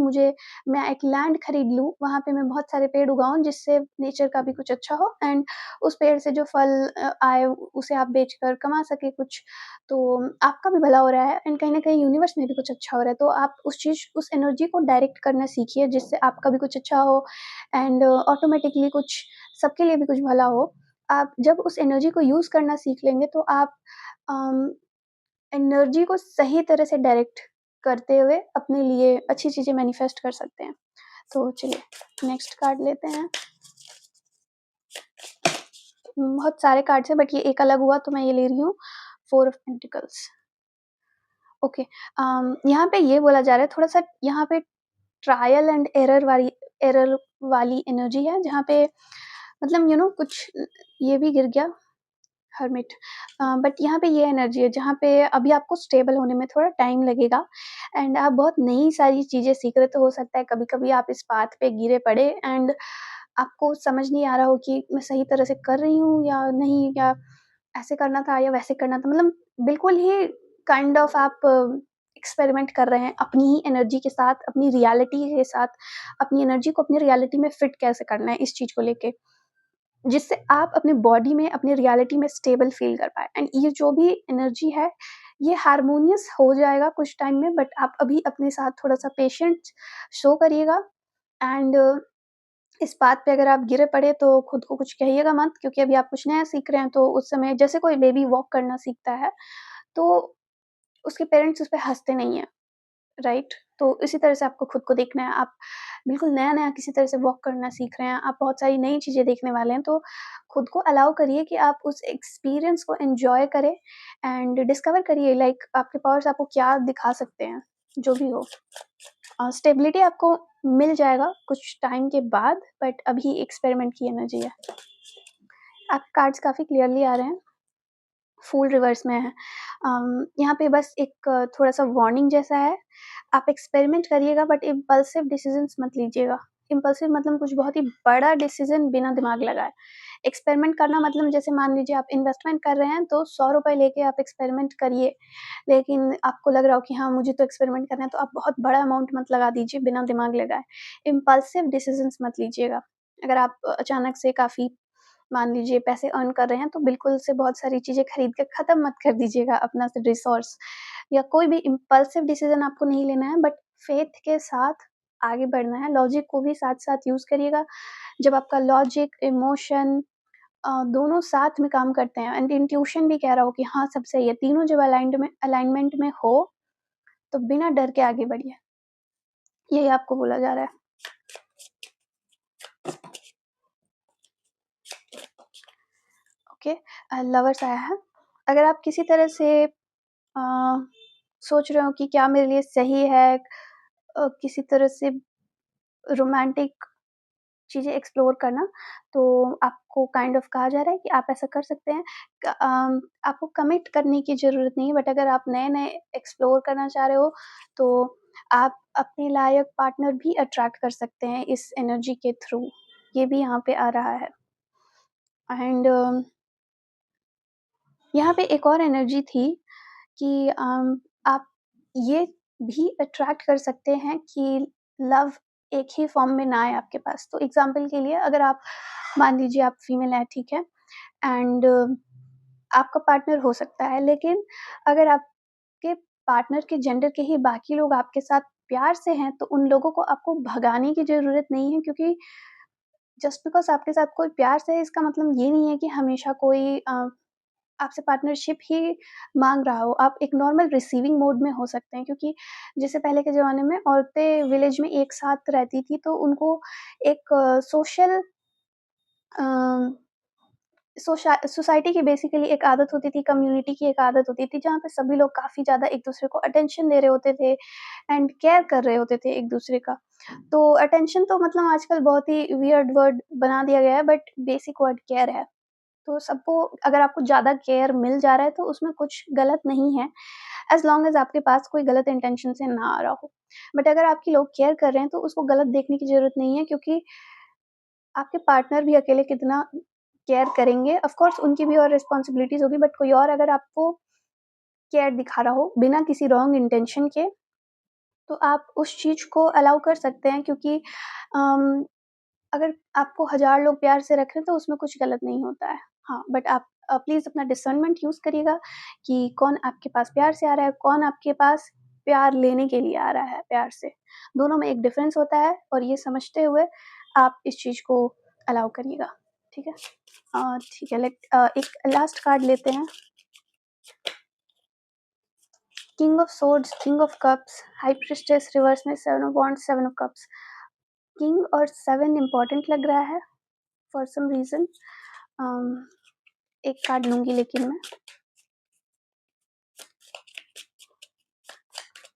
मैं एक लैंड खरीद लूँ, वहाँ पे मैं बहुत सारे पेड़ उगाऊँ जिससे नेचर का भी कुछ अच्छा हो एंड उस पेड़ से जो फल आए उसे आप बेचकर कमा सकें कुछ। तो आपका भी भला हो रहा है एंड कहीं न कहीं यूनिवर्स में भी कुछ अच्छा हो रहा है। तो आप उस एनर्जी को डायरेक्ट करना सीखिए जिससे आपका भी कुछ अच्छा हो एंड ऑटोमैटिकली कुछ सबके लिए भी कुछ भला हो। आप जब उस एनर्जी को यूज़ करना सीख लेंगे तो आप अम, एनर्जी को सही तरह से डायरेक्ट करते हुए अपने लिए अच्छी चीज़ें मैनिफेस्ट कर सकते हैं। तो चलिए नेक्स्ट कार्ड लेते हैं। बहुत सारे कार्ड्स हैं बट ये एक अलग हुआ तो मैं ये ले रही हूँ, 4 ऑफ पेंटिकल्स। ओके, यहाँ पे ये बोला जा रहा है थोड़ा-सा, यहाँ पे ट्रायल एंड एरर वाली एनर्जी है जहाँ पे मतलब कुछ ये भी गिर गया, हर्मिट। बट यहाँ पे ये एनर्जी है जहाँ पे अभी आपको स्टेबल होने में थोड़ा टाइम लगेगा एंड आप बहुत नई सारी चीज़ें सीख रहे, तो हो सकता है कभी-कभी आप इस पाथ पे गिरे पड़े एंड आपको समझ नहीं आ रहा हो कि मैं सही तरह से कर रही हूँ या नहीं, या ऐसे करना था या वैसे करना था। मतलब बिल्कुल ही काइंड ऑफ आप एक्सपेरिमेंट कर रहे हैं अपनी ही एनर्जी के साथ, अपनी रियलिटी के साथ, अपनी एनर्जी को अपनी रियलिटी में फिट कैसे करना है इस चीज़ को लेके। जिससे आप अपने बॉडी में, अपनी रियलिटी में स्टेबल फ़ील कर पाएँ एंड ये जो भी एनर्जी है, ये हार्मोनियस हो जाएगा कुछ टाइम में, बट आप अभी अपने साथ थोड़ा-सा पेशेंस शो करिएगा एंड इस बात पे अगर आप गिरे पड़े तो खुद को कुछ कहिएगा मत, क्योंकि अभी आप कुछ नया सीख रहे हैं, तो उस समय जैसे कोई बेबी वॉक करना सीखता है, तो उसके पेरेंट्स उस पे हँसते नहीं हैं। राइट? तो इसी तरह से आपको खुद को देखना है। आप बिल्कुल नया-नया किसी तरह से वॉक करना सीख रहे हैं, आप बहुत सारी नई चीज़ें देखने वाले हैं, तो खुद को अलाउ करिए कि आप उस एक्सपीरियंस को एन्जॉय करें एंड डिस्कवर करिए लाइक आपके पावर्स आपको क्या दिखा सकते हैं, जो भी हो। स्टेबिलिटी आपको मिल जाएगा कुछ टाइम के बाद, बट अभी एक्सपेरिमेंट की एनर्जी है। आपके कार्ड्स काफ़ी क्लियरली आ रहे हैं। फूल रिवर्स में है। यहाँ पे बस एक थोड़ा-सा वार्निंग जैसा है, आप एक्सपेरिमेंट करिएगा बट इम्पल्सिव डिसीज़न्स मत लीजिएगा। इम्पल्सिव मतलब कुछ बहुत ही बड़ा डिसीज़न बिना दिमाग लगाए। एक्सपेरिमेंट करना मतलब जैसे मान लीजिए आप इन्वेस्टमेंट कर रहे हैं तो ₹100 लेके आप एक्सपेरिमेंट करिए, लेकिन आपको लग रहा हो कि हाँ, मुझे तो एक्सपेरिमेंट करना है तो आप बहुत बड़ा अमाउंट मत लगा दीजिए बिना दिमाग लगाए। इम्पल्सिव डिसीज़न्स मत लीजिएगा। अगर आप अचानक से काफ़ी मान लीजिए पैसे अर्न कर रहे हैं तो बिल्कुल से बहुत सारी चीज़ें खरीद के ख़त्म मत कर दीजिएगा अपना रिसोर्स, या कोई भी इम्पल्सिव डिसीज़न आपको नहीं लेना है, बट फेथ के साथ आगे बढ़ना है। लॉजिक को भी साथ-साथ यूज़ करिएगा। जब आपका लॉजिक, इमोशन दोनों साथ में काम करते हैं एंड इंट्यूशन भी कह रहा हो कि हाँ, सब सही है, तीनों जब अलाइनमेंट में हो, तो बिना डर के आगे बढ़िए। यही आपको बोला जा रहा है। ओके, लवर्स आया है। अगर आप किसी तरह से अ, सोच रहे हो कि क्या मेरे लिए सही है, किसी तरह से रोमांटिक चीज़ें एक्सप्लोर करना, तो आपको काइंड ऑफ कहा जा रहा है कि आप ऐसा कर सकते हैं। आपको कमिट करने की ज़रूरत नहीं है, बट अगर आप नए-नए एक्सप्लोर करना चाह रहे हो, तो आप अपने लायक पार्टनर भी अट्रैक्ट कर सकते हैं इस एनर्जी के थ्रू। ये भी यहाँ पे आ रहा है। एंड यहाँ पे एक और एनर्जी थी कि आप ये भी अट्रैक्ट कर सकते हैं कि लव एक ही फॉर्म में ना आए आपके पास। तो एग्ज़ाम्पल के लिए अगर आप मान लीजिए आप फीमेल हैं, ठीक है? एंड आपका पार्टनर हो सकता है, लेकिन अगर आपके पार्टनर के जेंडर के ही बाकी लोग आपके साथ प्यार से हैं, तो उन लोगों को आपको भगाने की ज़रूरत नहीं है, क्योंकि जस्ट बिकॉज़ आपके साथ कोई प्यार से है, इसका मतलब ये नहीं है कि हमेशा कोई आपसे पार्टनरशिप ही माँग रहा हो। आप एक नॉर्मल रिसीविंग मोड में हो सकते हैं, क्योंकि जैसे पहले के ज़माने में औरतें विलेज में एक साथ रहती थी, तो उनको एक सोशल अ, सोसाइटी की बेसिकली एक आदत होती थी, कम्युनिटी की एक आदत होती थी, जहाँ पे सभी लोग काफ़ी ज़्यादा एक-दूसरे को अटेंशन दे रहे होते थे एंड केयर कर रहे होते थे एक-दूसरे का। तो अटेंशन तो मतलब आजकल बहुत ही वियर्ड वर्ड बना दिया गया है, बट बेसिक वर्ड केयर है। तो सबको अगर आपको ज़्यादा केयर मिल जा रहा है, तो उसमें कुछ गलत नहीं है, एज़ लॉन्ग एज़ आपके पास कोई गलत इंटेंशन से ना आ रहा हो। बट अगर आपके लोग केयर कर रहे हैं, तो उसको गलत देखने की ज़रूरत नहीं है, क्योंकि आपके पार्टनर भी अकेले कितना केयर करेंगे, ऑफ़ कोर्स उनकी भी और रिस्पॉन्सिबिलिटीज़ होगी, बट कोई और अगर आपको केयर दिखा रहा हो, बिना किसी रॉन्ग इंटेंशन के, तो आप उस चीज़ को अलाउ कर सकते हैं, क्योंकि अम, अगर आपको 1000 लोग प्यार से रख रहे हैं, तो उसमें कुछ गलत नहीं होता है। हाँ, बट आप प्लीज़ अपना डिसर्नमेंट यूज़ करिएगा कि कौन आपके पास प्यार से आ रहा है, कौन आपके पास प्यार लेने के लिए आ रहा है प्यार से। दोनों में एक डिफ़रेंस होता है, और ये समझते हुए आप इस चीज़ को अलाउ करिएगा, ठीक है? ठीक है, एक लास्ट कार्ड लेते हैं। King of swords, king of cups, high priestess reverse में, 7 of wands, 7 of cups. King और 7 इम्पोर्टेंट लग रहा है फॉर सम रीज़न। अम, एक कार्ड लूँगी लेकिन मैं।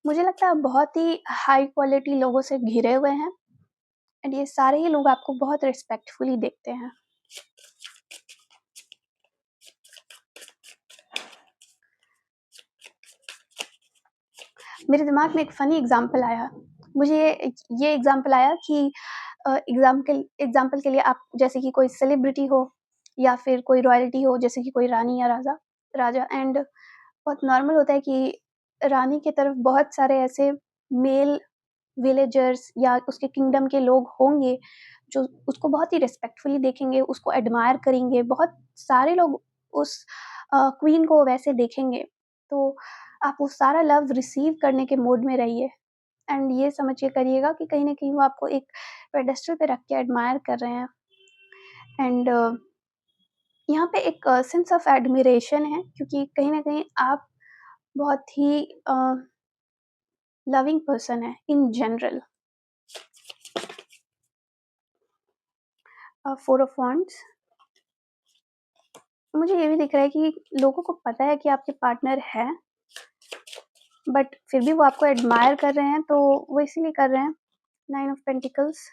मुझे लगता है आप बहुत ही हाई क्वालिटी लोगों से घिरे हुए हैं, एंड ये सारे ही लोग आपको बहुत रिस्पेक्टफुली देखते हैं। मेरे दिमाग में एक फ़नी एग्ज़ाम्पल आया। मुझे ये एग्ज़ाम्पल आया कि एग्ज़ाम्पल के लिए आप जैसे कि कोई सेलिब्रिटी हो, या फिर कोई रॉयल्टी हो, जैसे कि कोई रानी या राजा, एंड बहुत नॉर्मल होता है कि रानी की तरफ बहुत सारे ऐसे मेल विलेजर्स या उसके किंगडम के लोग होंगे, जो उसको बहुत ही रिस्पेक्टफुली देखेंगे, उसको एडमायर करेंगे। बहुत सारे लोग उस क्वीन को वैसे देखेंगे। तो आप वो सारा लव रिसीव करने के मोड में रहिए, एंड ये समझ के करिएगा कि कहीं न कहीं वो आपको एक पेडेस्टल पे रख के एडमायर कर रहे हैं। एंड यहाँ पे एक सेंस ऑफ एडमिरेशन है, क्योंकि कहीं न कहीं आप बहुत ही लविंग पर्सन हैं इन जनरल। 4 of wands. मुझे ये भी दिख रहा है कि लोगों को पता है कि आपके पार्टनर है, बट फिर भी वो आपको एडमायर कर रहे हैं, तो वो इसीलिए कर रहे हैं। 9 ऑफ पेंटिकल्स,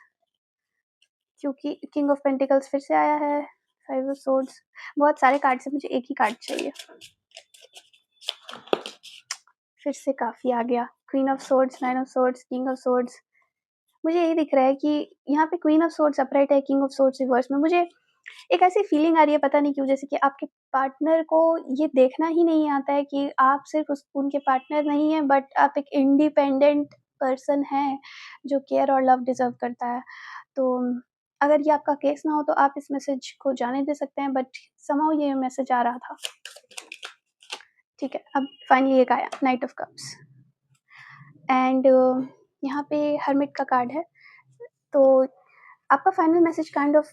क्योंकि किंग ऑफ पेंटिकल्स फिर से आया है। 5 ऑफ सोर्ड्स। बहुत सारे कार्ड से मुझे एक ही कार्ड चाहिए। फिर से काफ़ी आ गया। Queen of swords, nine of swords, king of swords. मुझे यही दिख रहा है कि यहाँ पे क्वीन ऑफ सोर्ड्स अपराइट है, किंग ऑफ सोर्ड्स रिवर्स में। मुझे एक ऐसी फीलिंग आ रही है, पता नहीं क्यों, जैसे कि आपके पार्टनर को ये देखना ही नहीं आता है कि आप सिर्फ़ उस उनके पार्टनर नहीं हैं, बट आप एक इंडिपेंडेंट पर्सन हैं, जो केयर और लव डिज़र्व करता है। तो अगर ये आपका केस ना हो तो आप इस मैसेज को जाने दे सकते हैं, बट समहाउ ये मैसेज आ रहा था। ठीक है, अब फाइनली एक आया, नाइट ऑफ कप्स एंड यहाँ पे हर्मिट का कार्ड है। तो आपका final message kind of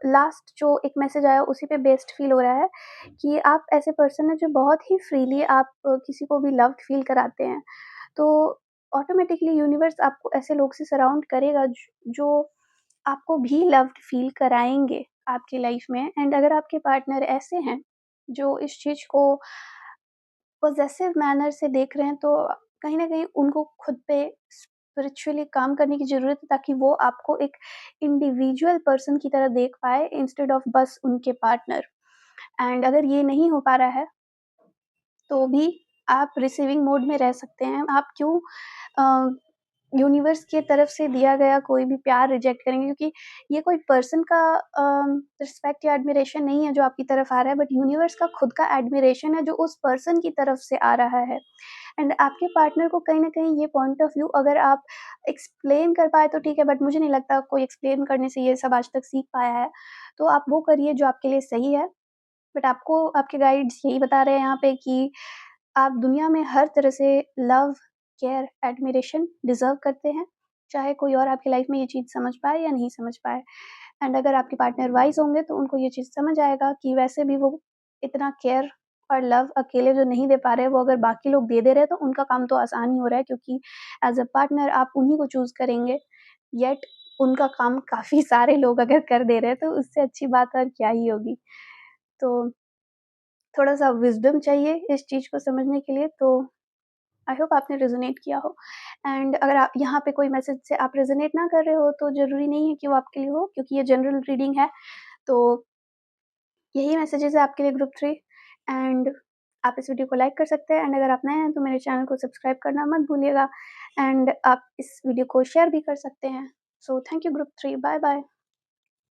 last जो एक मैसेज आया उसी पे बेस्ड फील हो रहा है कि आप ऐसे पर्सन हैं जो बहुत ही फ्रीली आप किसी को भी लव्ड फील कराते हैं। तो ऑटोमेटिकली यूनिवर्स आपको ऐसे लोग से सराउंड करेगा जो आपको भी लव्ड फील कराएँगे आपकी लाइफ में। एंड अगर आपके पार्टनर ऐसे हैं जो इस चीज़ को पॉसेसिव मैनर से देख रहे हैं, तो कहीं न कहीं उनको खुद पे स्पिरिचुअली काम करने की ज़रूरत है, ताकि वो आपको एक इंडिविजुअल पर्सन की तरह देख पाएँ इंस्टेड ऑफ बस उनके पार्टनर। एंड अगर ये नहीं हो पा रहा है, तो भी आप रिसीविंग मोड में रह सकते हैं। आप क्यों अ, यूनिवर्स की तरफ से दिया गया कोई भी प्यार रिजेक्ट करेंगे, क्योंकि ये कोई पर्सन का रिस्पेक्ट या एडमिरेशन नहीं है जो आपकी तरफ आ रहा है, बट यूनिवर्स का खुद का एडमिरेशन है जो उस पर्सन की तरफ से आ रहा है। एंड आपके पार्टनर को कहीं न कहीं ये पॉइंट ऑफ व्यू अगर आप एक्सप्लेन कर पाएँ तो ठीक है, बट मुझे नहीं लगता कोई एक्सप्लेन करने से ये सब आज तक सीख पाया है। तो आप वो करिए जो आपके लिए सही है। बट आपको आपके गाइड्स यही बता रहे हैं यहाँ पे कि आप दुनिया में हर तरह से लव, केयर, एडमिरेशन डिज़र्व करते हैं, चाहे कोई और आपकी लाइफ में ये चीज़ समझ पाए या नहीं समझ पाए। एंड अगर आपके पार्टनर वाइज़ होंगे तो उनको ये चीज़ समझ आएगा कि वैसे भी वो इतना केयर और लव अकेले जो नहीं दे पा रहे हैं, वो अगर बाकी लोग दे रहे हैं तो उनका काम तो आसान ही हो रहा है, क्योंकि एज़ अ पार्टनर आप उन्हीं को चूज़ करेंगे। येट उनका काम काफ़ी सारे लोग अगर कर दे रहे हैं, तो उससे अच्छी बात और क्या ही होगी। तो थोड़ा-सा विज़डम चाहिए इस चीज़ को समझने के लिए। तो आई होप आपने रेज़ोनेट किया हो। एंड अगर आप यहाँ पे कोई मैसेज से आप रेज़ोनेट ना कर रहे हो, तो ज़रूरी नहीं है कि वो आपके लिए हो, क्योंकि ये जनरल रीडिंग है। तो यही मैसेजेस है आपके लिए ग्रुप 3। एंड आप इस वीडियो को लाइक कर सकते हैं। एंड अगर आप नए हैं तो मेरे चैनल को सब्सक्राइब करना मत भूलिएगा। एंड आप इस वीडियो को शेयर भी कर सकते हैं। So thank you group 3, bye bye.